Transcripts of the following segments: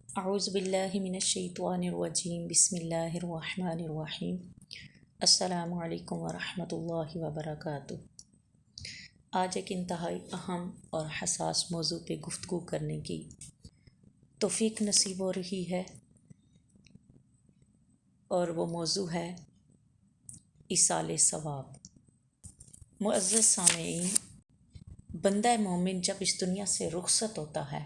اعوذ باللہ من الشیطان الرجیم بسم اللہ الرحمن الرحیم السلام علیکم ورحمۃ اللہ وبرکاتہ۔ آج ایک انتہائی اہم اور حساس موضوع پہ گفتگو کرنے کی توفیق نصیب ہو رہی ہے، اور وہ موضوع ہے ایصال ثواب۔ معزز سامعین، بندہ مومن جب اس دنیا سے رخصت ہوتا ہے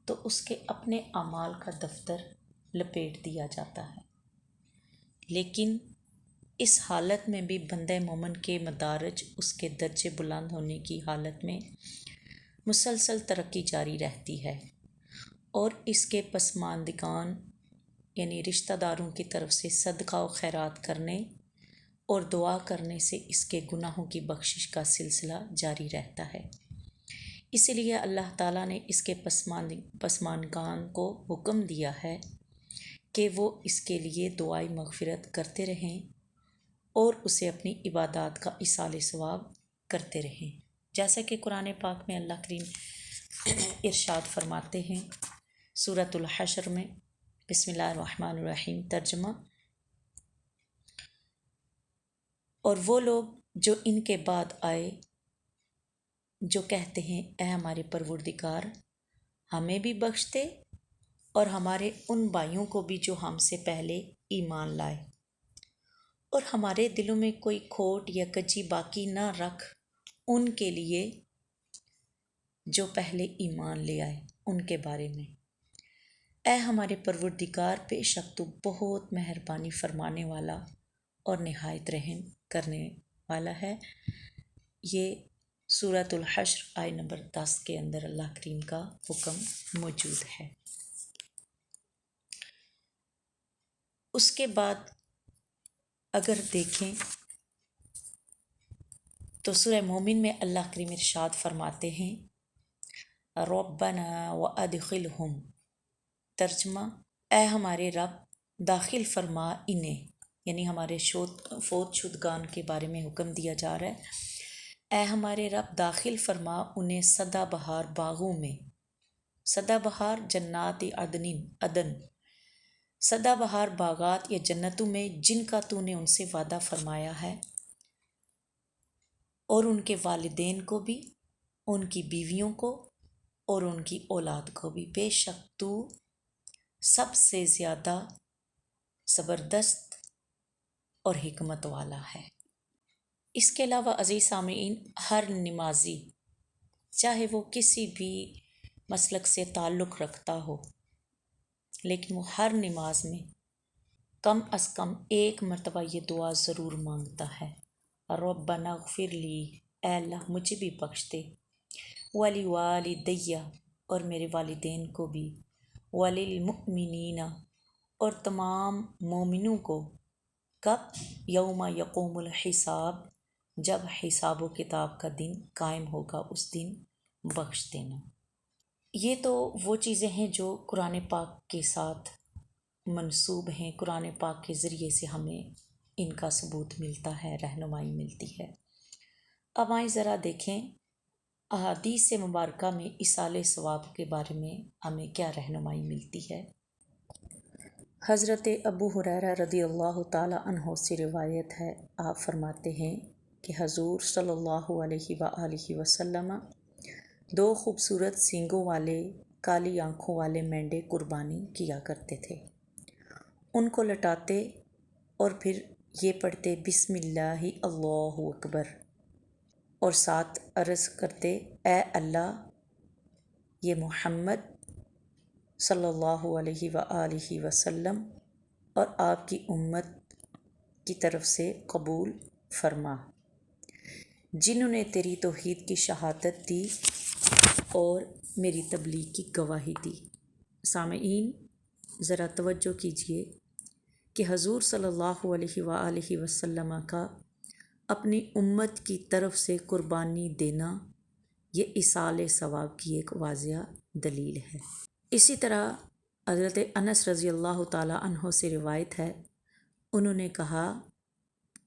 تو اس کے اپنے اعمال کا دفتر لپیٹ دیا جاتا ہے، لیکن اس حالت میں بھی بندہ مومن کے مدارج اس کے درجے بلند ہونے کی حالت میں مسلسل ترقی جاری رہتی ہے، اور اس کے پسماندگان یعنی رشتہ داروں کی طرف سے صدقہ و خیرات کرنے اور دعا کرنے سے اس کے گناہوں کی بخشش کا سلسلہ جاری رہتا ہے۔ اسی لیے اللہ تعالیٰ نے اس کے پسماندگان کو حکم دیا ہے کہ وہ اس کے لیے دعائے مغفرت کرتے رہیں اور اسے اپنی عبادات کا ایصال ثواب کرتے رہیں، جیسا کہ قرآن پاک میں اللہ کریم ارشاد فرماتے ہیں سورۃ الحشر میں، بسم اللہ الرحمن الرحیم ترجمہ: اور وہ لوگ جو ان کے بعد آئے جو کہتے ہیں اے ہمارے پروردگار، ہمیں بھی بخش دے اور ہمارے ان بھائیوں کو بھی جو ہم سے پہلے ایمان لائے، اور ہمارے دلوں میں کوئی کھوٹ یا کجی باقی نہ رکھ ان کے لیے جو پہلے ایمان لے آئے ان کے بارے میں۔ اے ہمارے پروردگار، بے شک تو بہت مہربانی فرمانے والا اور نہایت رحم کرنے والا ہے۔ یہ سورۃ الحشر آیت نمبر 10 کے اندر اللہ کریم کا حکم موجود ہے۔ اس کے بعد اگر دیکھیں تو سورہ مومن میں اللہ کریم ارشاد فرماتے ہیں ربنا وادخلہم، ترجمہ: اے ہمارے رب، داخل فرما انہیں، یعنی ہمارے فوت شدگان کے بارے میں حکم دیا جا رہا ہے۔ اے ہمارے رب، داخل فرما انہیں سدا بہار باغوں میں، سدا بہار جنات عدن، سدا بہار باغات یا جنتوں میں جن کا تو نے ان سے وعدہ فرمایا ہے، اور ان کے والدین کو بھی، ان کی بیویوں کو اور ان کی اولاد کو بھی، بے شک تو سب سے زیادہ زبردست اور حکمت والا ہے۔ اس کے علاوہ عزیز سامعین، ہر نمازی چاہے وہ کسی بھی مسلک سے تعلق رکھتا ہو، لیکن وہ ہر نماز میں کم از کم ایک مرتبہ یہ دعا ضرور مانگتا ہے، ربنا اغفر لی، اے اللہ مجھے بھی بخش دے، ولی والدیہ، اور میرے والدین کو بھی، وللمؤمنین، اور تمام مومنوں کو، کب؟ یوم یقوم الحساب، جب حساب و کتاب کا دن قائم ہوگا، اس دن بخش دینا۔ یہ تو وہ چیزیں ہیں جو قرآن پاک کے ساتھ منسوب ہیں، قرآن پاک کے ذریعے سے ہمیں ان کا ثبوت ملتا ہے، رہنمائی ملتی ہے۔ اب آئیں ذرا دیکھیں احادیث مبارکہ میں ایصال ثواب کے بارے میں ہمیں کیا رہنمائی ملتی ہے۔ حضرت ابو ہریرہ رضی اللہ تعالی عنہ سے روایت ہے، آپ فرماتے ہیں کہ حضور صلی اللہ علیہ وآلہ وسلم 2 خوبصورت سینگوں والے کالی آنکھوں والے مینڈے قربانی کیا کرتے تھے۔ ان کو لٹاتے اور پھر یہ پڑھتے بسم اللہ اللہ اکبر، اور ساتھ عرض کرتے اے اللہ، یہ محمد صلی اللہ علیہ وآلہ وسلم اور آپ کی امت کی طرف سے قبول فرما، جنہوں نے تیری توحید کی شہادت دی اور میری تبلیغ کی گواہی دی۔ سامعین ذرا توجہ کیجئے کہ حضور صلی اللہ علیہ وآلہ وسلم کا اپنی امت کی طرف سے قربانی دینا یہ ایصال ثواب کی ایک واضح دلیل ہے۔ اسی طرح حضرت انس رضی اللہ تعالی عنہ سے روایت ہے، انہوں نے کہا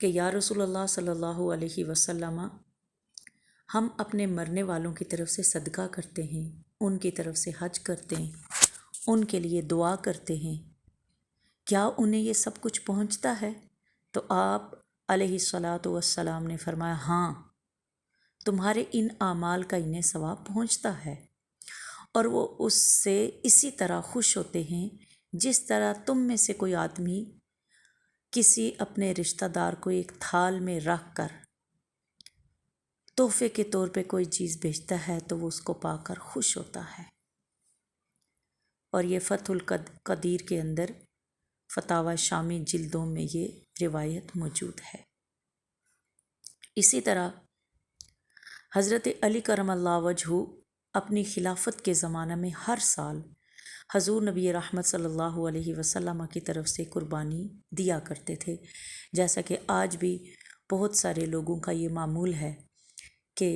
کہ یا رسول اللہ صلی اللہ علیہ وسلم، ہم اپنے مرنے والوں کی طرف سے صدقہ کرتے ہیں، ان کی طرف سے حج کرتے ہیں ان کے لیے دعا کرتے ہیں، کیا انہیں یہ سب کچھ پہنچتا ہے؟ تو آپ علیہ الصلاۃ والسلام نے فرمایا، ہاں، تمہارے ان اعمال کا انہیں ثواب پہنچتا ہے، اور وہ اس سے اسی طرح خوش ہوتے ہیں جس طرح تم میں سے کوئی آدمی کسی اپنے رشتہ دار کو ایک تھال میں رکھ کر تحفے کے طور پہ کوئی چیز بھیجتا ہے تو وہ اس کو پا کر خوش ہوتا ہے۔ اور یہ فتح القدیر کے اندر فتاوی شامی جلدوں میں یہ روایت موجود ہے۔ اسی طرح حضرت علی کرم اللہ وجہہ اپنی خلافت کے زمانہ میں ہر سال حضور نبی رحمت صلی اللہ علیہ وسلم کی طرف سے قربانی دیا کرتے تھے، جیسا کہ آج بھی بہت سارے لوگوں کا یہ معمول ہے کہ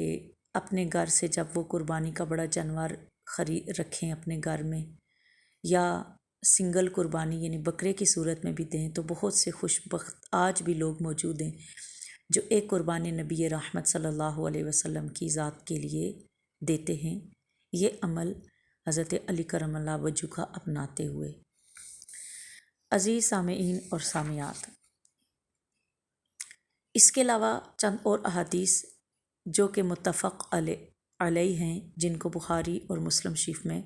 اپنے گھر سے جب وہ قربانی کا بڑا جانور خرید رکھیں اپنے گھر میں، یا سنگل قربانی یعنی بکرے کی صورت میں بھی دیں، تو بہت سے خوش بخت آج بھی لوگ موجود ہیں جو ایک قربانی نبی رحمت صلی اللہ علیہ وسلم کی ذات کے لیے دیتے ہیں، یہ عمل حضرت علی کرم اللہ وجہہ کا اپناتے ہوئے۔ عزیز سامعین اور سامعات، اس کے علاوہ چند اور احادیث جو کہ متفق علیہ ہیں، جن کو بخاری اور مسلم شریف میں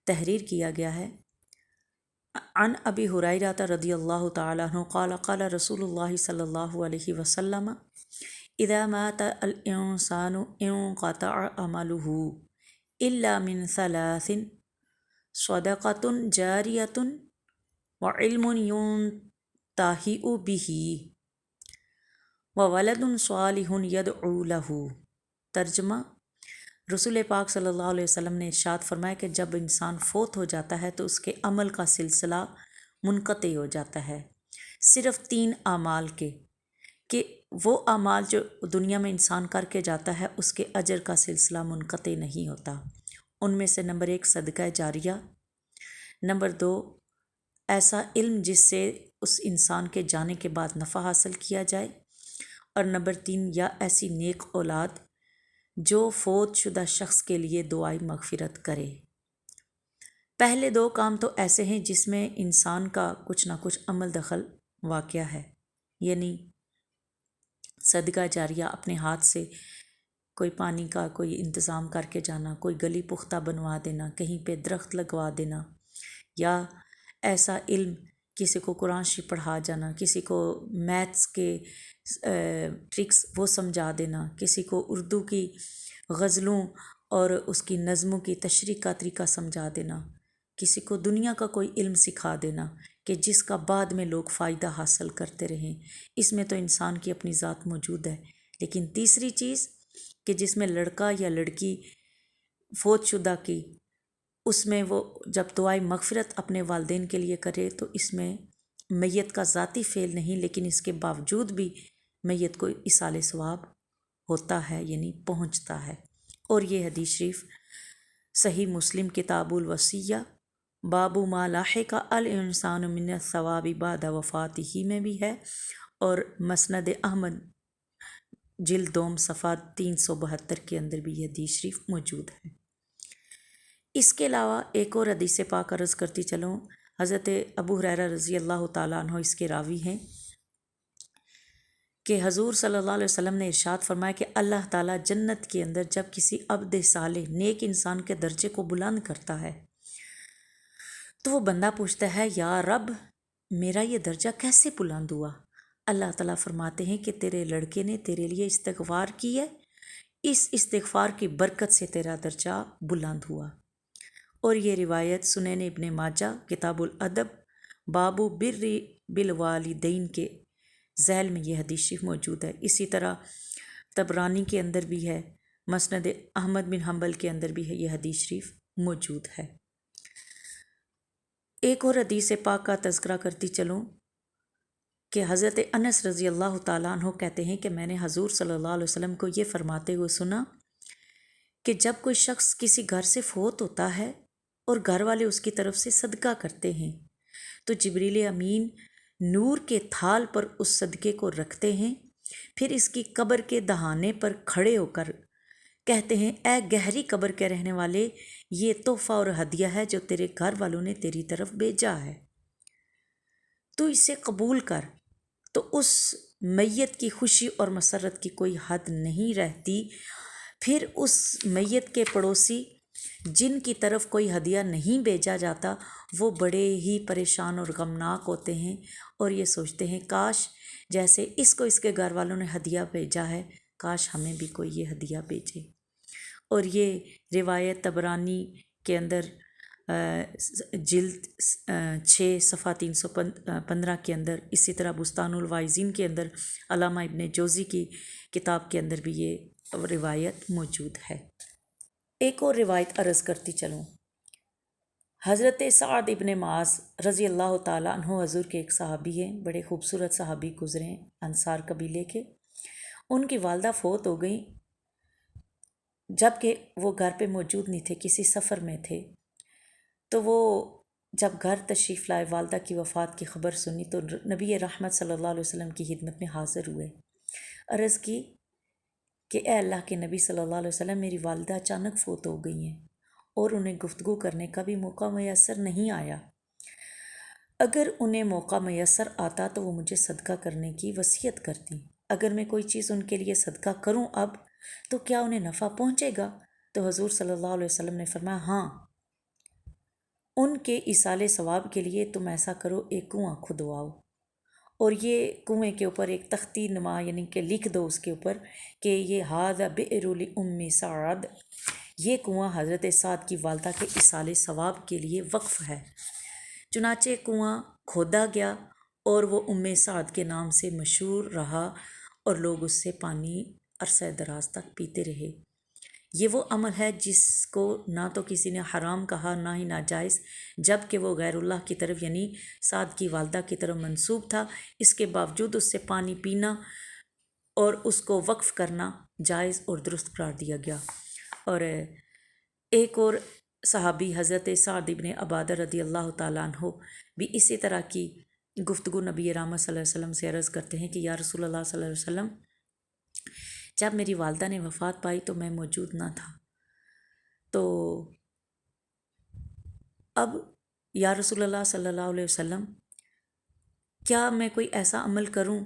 تحریر کیا گیا ہے۔ عن ابی ہریرہ رضی اللہ تعالیٰ عنہ قال قال رسول اللہ صلی اللہ علیہ وسلم اذا مات الانسان انقطع عمله الا من ثلاث صدقۃ جاریۃ وعلم ينتفع به وولد صالح يدعو له۔ ترجمہ، رسول پاک صلی اللہ علیہ وسلم نے ارشاد فرمایا کہ جب انسان فوت ہو جاتا ہے تو اس کے عمل کا سلسلہ منقطع ہو جاتا ہے، صرف 3 اعمال کے، کہ وہ اعمال جو دنیا میں انسان کر کے جاتا ہے اس کے اجر کا سلسلہ منقطع نہیں ہوتا۔ ان میں سے نمبر 1 صدقہ جاریہ، نمبر 2 ایسا علم جس سے اس انسان کے جانے کے بعد نفع حاصل کیا جائے، اور نمبر 3 یا ایسی نیک اولاد جو فوت شدہ شخص کے لیے دعائیں مغفرت کرے۔ پہلے 2 کام تو ایسے ہیں جس میں انسان کا کچھ نہ کچھ عمل دخل واقع ہے، یعنی صدقہ جاریہ، اپنے ہاتھ سے کوئی پانی کا کوئی انتظام کر کے جانا، کوئی گلی پختہ بنوا دینا، کہیں پہ درخت لگوا دینا، یا ایسا علم کسی کو قرآن شریف پڑھا جانا، کسی کو میتھس کے ٹرکس وہ سمجھا دینا، کسی کو اردو کی غزلوں اور اس کی نظموں کی تشریح کا طریقہ سمجھا دینا، کسی کو دنیا کا کوئی علم سکھا دینا کہ جس کا بعد میں لوگ فائدہ حاصل کرتے رہیں، اس میں تو انسان کی اپنی ذات موجود ہے۔ لیکن تیسری چیز کہ جس میں لڑکا یا لڑکی فوت شدہ کی، اس میں وہ جب دعائیں مغفرت اپنے والدین کے لیے کرے تو اس میں میت کا ذاتی فعل نہیں، لیکن اس کے باوجود بھی میت کو ایصال ثواب ہوتا ہے، یعنی پہنچتا ہے۔ اور یہ حدیث شریف صحیح مسلم کتاب الوصیہ باب ما لاحق الانسان من الثواب بعد وفاتہ میں بھی ہے، اور مسند احمد جلد 2 صفحہ 372 کے اندر بھی یہ حدیث شریف موجود ہے۔ اس کے علاوہ ایک اور حدیث پاک عرض کرتی چلوں، حضرت ابو ہریرہ رضی اللہ تعالیٰ عنہ اس کے راوی ہیں کہ حضور صلی اللہ علیہ وسلم نے ارشاد فرمایا کہ اللہ تعالیٰ جنت کے اندر جب کسی عبد صالح نیک انسان کے درجے کو بلند کرتا ہے تو وہ بندہ پوچھتا ہے، یا رب میرا یہ درجہ کیسے بلند ہوا؟ اللہ تعالیٰ فرماتے ہیں کہ تیرے لڑکے نے تیرے لیے استغفار کی ہے، اس استغفار کی برکت سے تیرا درجہ بلند ہوا۔ اور یہ روایت سنن ابن ماجہ کتاب الادب باب بر بالوالدین کے ذیل میں یہ حدیث شریف موجود ہے۔ اسی طرح طبرانی کے اندر بھی ہے، مسند احمد بن حنبل کے اندر بھی ہے، یہ حدیث شریف موجود ہے۔ ایک اور حدیث پاک کا تذکرہ کرتی چلوں کہ حضرت انس رضی اللہ تعالیٰ عنہ کہتے ہیں کہ میں نے حضور صلی اللہ علیہ وسلم کو یہ فرماتے ہوئے سنا کہ جب کوئی شخص کسی گھر سے فوت ہوتا ہے اور گھر والے اس کی طرف سے صدقہ کرتے ہیں تو جبریل امین نور کے تھال پر اس صدقے کو رکھتے ہیں، پھر اس کی قبر کے دہانے پر کھڑے ہو کر کہتے ہیں اے گہری قبر کے رہنے والے، یہ تحفہ اور ہدیہ ہے جو تیرے گھر والوں نے تیری طرف بھیجا ہے، تو اسے قبول کر۔ تو اس میت کی خوشی اور مسرت کی کوئی حد نہیں رہتی۔ پھر اس میت کے پڑوسی جن کی طرف کوئی ہدیہ نہیں بھیجا جاتا، وہ بڑے ہی پریشان اور غمناک ہوتے ہیں اور یہ سوچتے ہیں کاش جیسے اس کو اس کے گھر والوں نے ہدیہ بھیجا ہے، کاش ہمیں بھی کوئی یہ ہدیہ بھیجے۔ اور یہ روایت طبرانی کے اندر جلد 6 صفحہ 315 کے اندر، اسی طرح بستان الواعظین کے اندر علامہ ابن جوزی کی کتاب کے اندر بھی یہ روایت موجود ہے۔ ایک اور روایت عرض کرتی چلوں۔ حضرت سعد ابن معاذ رضی اللہ تعالیٰ عنہ حضور کے ایک صحابی ہیں، بڑے خوبصورت صحابی گزرے ہیں انصار قبیلے کے۔ ان کی والدہ فوت ہو گئیں، جب کہ وہ گھر پہ موجود نہیں تھے، کسی سفر میں تھے۔ تو وہ جب گھر تشریف لائے، والدہ کی وفات کی خبر سنی تو نبی رحمت صلی اللہ علیہ وسلم کی خدمت میں حاضر ہوئے۔ عرض کی کہ اے اللہ کے نبی صلی اللہ علیہ وسلم، میری والدہ اچانک فوت ہو گئی ہیں اور انہیں گفتگو کرنے کا بھی موقع میسر نہیں آیا۔ اگر انہیں موقع میسر آتا تو وہ مجھے صدقہ کرنے کی وصیت کرتی۔ اگر میں کوئی چیز ان کے لیے صدقہ کروں اب تو کیا انہیں نفع پہنچے گا؟ تو حضور صلی اللہ علیہ وسلم نے فرمایا ہاں، ان کے ایصال ثواب کے لیے تم ایسا کرو، ایک کنواں کھدواؤ اور یہ کنویں کے اوپر ایک تختی نما یعنی کہ لکھ دو اس کے اوپر کہ یہ ھذا بئر لأم سعد، یہ کنواں حضرت سعد کی والدہ کے ایصال ثواب کے لیے وقف ہے۔ چنانچہ کنواں کھودا گیا اور وہ ام سعد کے نام سے مشہور رہا اور لوگ اس سے پانی عرصہ دراز تک پیتے رہے۔ یہ وہ عمل ہے جس کو نہ تو کسی نے حرام کہا نہ ہی ناجائز، جب کہ وہ غیر اللہ کی طرف یعنی سعد کی والدہ کی طرف منسوب تھا، اس کے باوجود اس سے پانی پینا اور اس کو وقف کرنا جائز اور درست قرار دیا گیا۔ اور ایک اور صحابی حضرت سعد ابن عبادہ رضی اللہ تعالیٰ عنہ بھی اسی طرح کی گفتگو نبی رحمت صلی اللہ علیہ وسلم سے عرض کرتے ہیں کہ یا رسول اللہ صلی اللہ علیہ وسلم، جب میری والدہ نے وفات پائی تو میں موجود نہ تھا، تو اب یا رسول اللہ صلی اللہ علیہ وسلم، کیا میں کوئی ایسا عمل کروں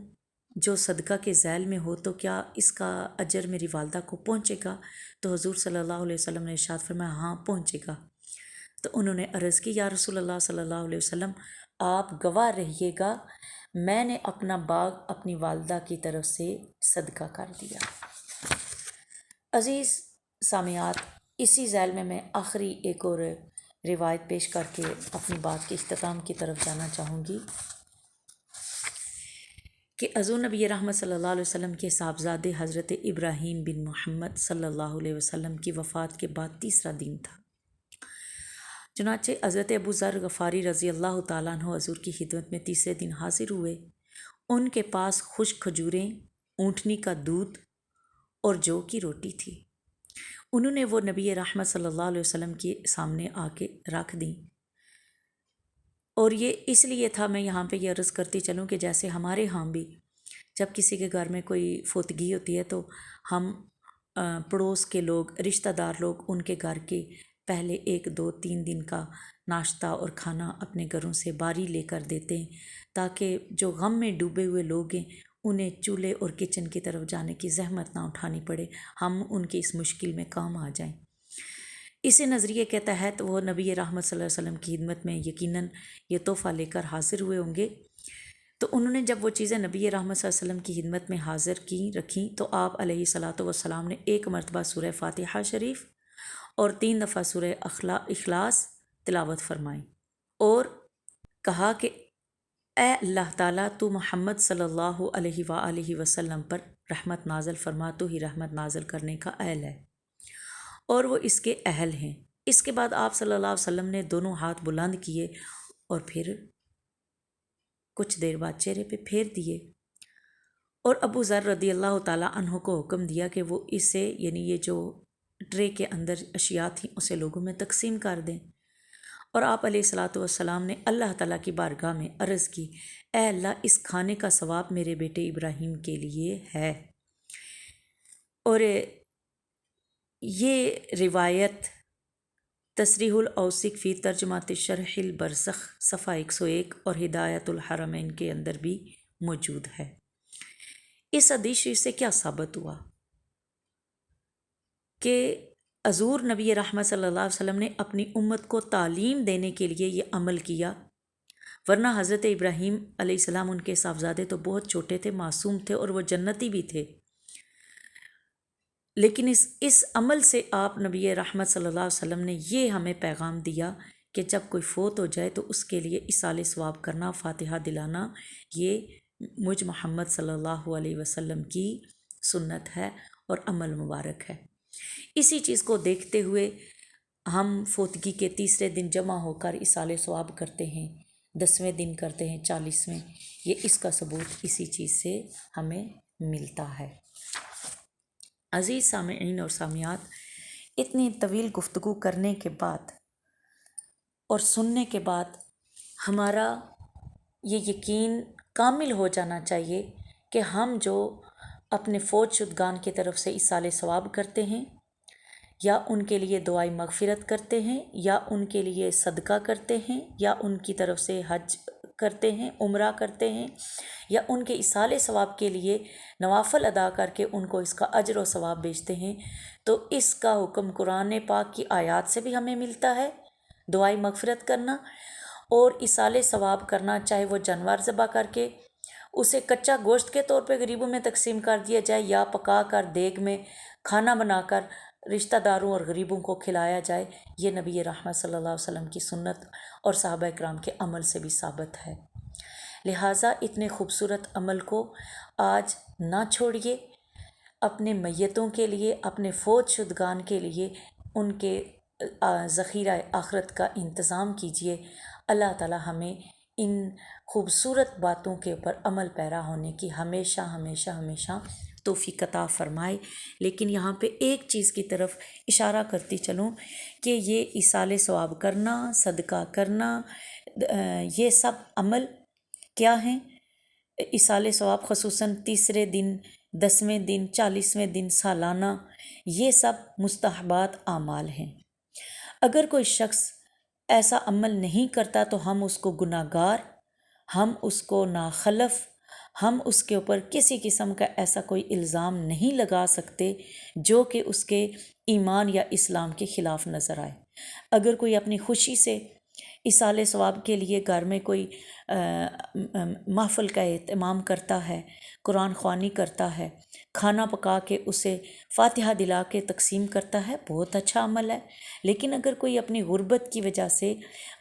جو صدقہ کے ذیل میں ہو تو کیا اس کا اجر میری والدہ کو پہنچے گا؟ تو حضور صلی اللہ علیہ وسلم نے ارشاد فرمایا ہاں پہنچے گا۔ تو انہوں نے عرض کی یا رسول اللہ صلی اللہ علیہ وسلم، آپ گواہ رہیے گا، میں نے اپنا باغ اپنی والدہ کی طرف سے صدقہ کر دیا۔ عزیز سامعات، اسی ذیل میں آخری ایک اور روایت پیش کر کے اپنی بات کے اختتام کی طرف جانا چاہوں گی کہ حضور نبی رحمت صلی اللہ علیہ وسلم کے صاحبزادے حضرت ابراہیم بن محمد صلی اللہ علیہ وسلم کی وفات کے بعد تیسرا دن تھا۔ چنانچہ حضرت ابو ذر غفاری رضی اللہ تعالیٰ عنہ حضور کی خدمت میں تیسرے دن حاضر ہوئے۔ ان کے پاس خشک کھجوریں، اونٹنی کا دودھ اور جو کی روٹی تھی۔ انہوں نے وہ نبی رحمت صلی اللہ علیہ وسلم کے سامنے آ کے رکھ دیں، اور یہ اس لیے تھا، میں یہاں پہ یہ عرض کرتی چلوں کہ جیسے ہمارے ہاں بھی جب کسی کے گھر میں کوئی فوتگی ہوتی ہے تو ہم پڑوس کے لوگ، رشتہ دار لوگ ان کے گھر کے پہلے 1 2 3 دن کا ناشتہ اور کھانا اپنے گھروں سے باری لے کر دیتے ہیں، تاکہ جو غم میں ڈوبے ہوئے لوگ ہیں انہیں چولہے اور کچن کی طرف جانے کی زحمت نہ اٹھانی پڑے، ہم ان کی اس مشکل میں کام آ جائیں۔ اسی نظریے کے تحت وہ نبی رحمت صلی اللہ علیہ وسلم کی خدمت میں یقیناً یہ تحفہ لے کر حاضر ہوئے ہوں گے۔ تو انہوں نے جب وہ چیزیں نبی رحمت صلی اللہ علیہ وسلم کی خدمت میں حاضر رکھیں تو آپ علیہ الصلاۃ والسلام نے 1 مرتبہ سورہ فاتحہ شریف اور 3 دفعہ سورہ اخلاص تلاوت فرمائی اور کہا کہ اے اللہ تعالیٰ، تو محمد صلی اللہ علیہ وآلہ وسلم پر رحمت نازل فرما، تو ہی رحمت نازل کرنے کا اہل ہے اور وہ اس کے اہل ہیں۔ اس کے بعد آپ صلی اللہ علیہ وسلم نے دونوں ہاتھ بلند کیے اور پھر کچھ دیر بعد چہرے پہ پھیر دیے اور ابو ذر رضی اللہ تعالیٰ عنہ کو حکم دیا کہ وہ اسے یعنی یہ جو ٹرے کے اندر اشیاء تھیں اسے لوگوں میں تقسیم کر دیں، اور آپ علیہ الصلاۃ والسلام نے اللہ تعالیٰ کی بارگاہ میں عرض کی اے اللہ، اس کھانے کا ثواب میرے بیٹے ابراہیم کے لیے ہے۔ اور یہ روایت تصریح الاوسق فی ترجمات شرح البرزخ صفحہ 101 اور ہدایت الحرمین کے اندر بھی موجود ہے۔ اس حدیث شریف سے کیا ثابت ہوا کہ حضور نبی رحمت صلی اللہ علیہ وسلم نے اپنی امت کو تعلیم دینے کے لیے یہ عمل کیا، ورنہ حضرت ابراہیم علیہ السلام ان کے صاحبزادے تو بہت چھوٹے تھے، معصوم تھے اور وہ جنتی بھی تھے، لیکن اس عمل سے آپ نبی رحمت صلی اللہ علیہ وسلم نے یہ ہمیں پیغام دیا کہ جب کوئی فوت ہو جائے تو اس کے لیے ایصال ثواب کرنا، فاتحہ دلانا، یہ مجھ محمد صلی اللہ علیہ وسلم کی سنت ہے اور عمل مبارک ہے۔ اسی چیز کو دیکھتے ہوئے ہم فوتگی کے تیسرے دن جمع ہو کر ایصال ثواب کرتے ہیں، 10ویں دن کرتے ہیں، 40ویں، یہ اس کا ثبوت اسی چیز سے ہمیں ملتا ہے۔ عزیز سامعین اور سامعات، اتنی طویل گفتگو کرنے کے بعد اور سننے کے بعد ہمارا یہ یقین کامل ہو جانا چاہیے کہ ہم جو اپنے فوت شدگان کی طرف سے ایصال ثواب کرتے ہیں، یا ان کے لیے دعائے مغفرت کرتے ہیں، یا ان کے لیے صدقہ کرتے ہیں، یا ان کی طرف سے حج کرتے ہیں، عمرہ کرتے ہیں، یا ان کے ایصال ثواب کے لیے نوافل ادا کر کے ان کو اس کا اجر و ثواب بیچتے ہیں، تو اس کا حکم قرآن پاک کی آیات سے بھی ہمیں ملتا ہے، دعائے مغفرت کرنا اور ایصال ثواب کرنا، چاہے وہ جانور ذبح کر کے اسے کچا گوشت کے طور پہ غریبوں میں تقسیم کر دیا جائے، یا پکا کر دیگ میں کھانا بنا کر رشتہ داروں اور غریبوں کو کھلایا جائے۔ یہ نبی رحمت صلی اللہ علیہ وسلم کی سنت اور صحابہ کرام کے عمل سے بھی ثابت ہے۔ لہٰذا اتنے خوبصورت عمل کو آج نہ چھوڑیے، اپنے میتوں کے لیے، اپنے فوت شدگان کے لیے ان کے ذخیرہ آخرت کا انتظام کیجیے۔ اللہ تعالی ہمیں ان خوبصورت باتوں کے اوپر عمل پیرا ہونے کی ہمیشہ ہمیشہ ہمیشہ توفیق عطا فرمائے۔ لیکن یہاں پہ ایک چیز کی طرف اشارہ کرتی چلوں کہ یہ ایصال ثواب کرنا، صدقہ کرنا، یہ سب عمل کیا ہیں؟ ایصال ثواب خصوصاً تیسرے دن، 10ویں دن، 40ویں دن، سالانہ، یہ سب مستحبات اعمال ہیں۔ اگر کوئی شخص ایسا عمل نہیں کرتا تو ہم اس کو گناہ گار، ہم اس کو ناخلف، ہم اس کے اوپر کسی قسم کا ایسا کوئی الزام نہیں لگا سکتے جو کہ اس کے ایمان یا اسلام کے خلاف نظر آئے۔ اگر کوئی اپنی خوشی سے ایصال ثواب کے لیے گھر میں کوئی محفل کا اہتمام کرتا ہے، قرآن خوانی کرتا ہے، کھانا پکا کے اسے فاتحہ دلا کے تقسیم کرتا ہے، بہت اچھا عمل ہے۔ لیکن اگر کوئی اپنی غربت کی وجہ سے،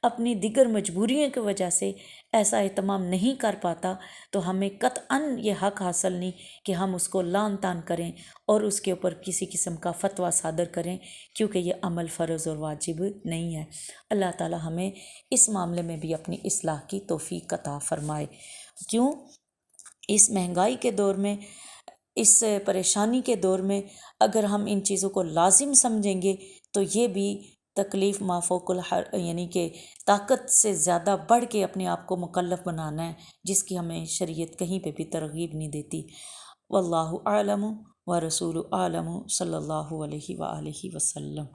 اپنی دیگر مجبوریوں کی وجہ سے ایسا اہتمام نہیں کر پاتا تو ہمیں قطعاً یہ حق حاصل نہیں کہ ہم اس کو لعن طعن کریں اور اس کے اوپر کسی قسم کا فتویٰ صادر کریں، کیونکہ یہ عمل فرض اور واجب نہیں ہے۔ اللہ تعالی ہمیں اس معاملے میں بھی اپنی اصلاح کی توفیق عطا فرمائے۔ کیوں؟ اس مہنگائی کے دور میں، اس پریشانی کے دور میں اگر ہم ان چیزوں کو لازم سمجھیں گے تو یہ بھی تکلیف مافوق یعنی کہ طاقت سے زیادہ بڑھ کے اپنے آپ کو مکلف بنانا ہے، جس کی ہمیں شریعت کہیں پہ بھی ترغیب نہیں دیتی۔ واللہ اعلم ورسول اعلم، صلی اللہ علیہ وآلہ وسلم۔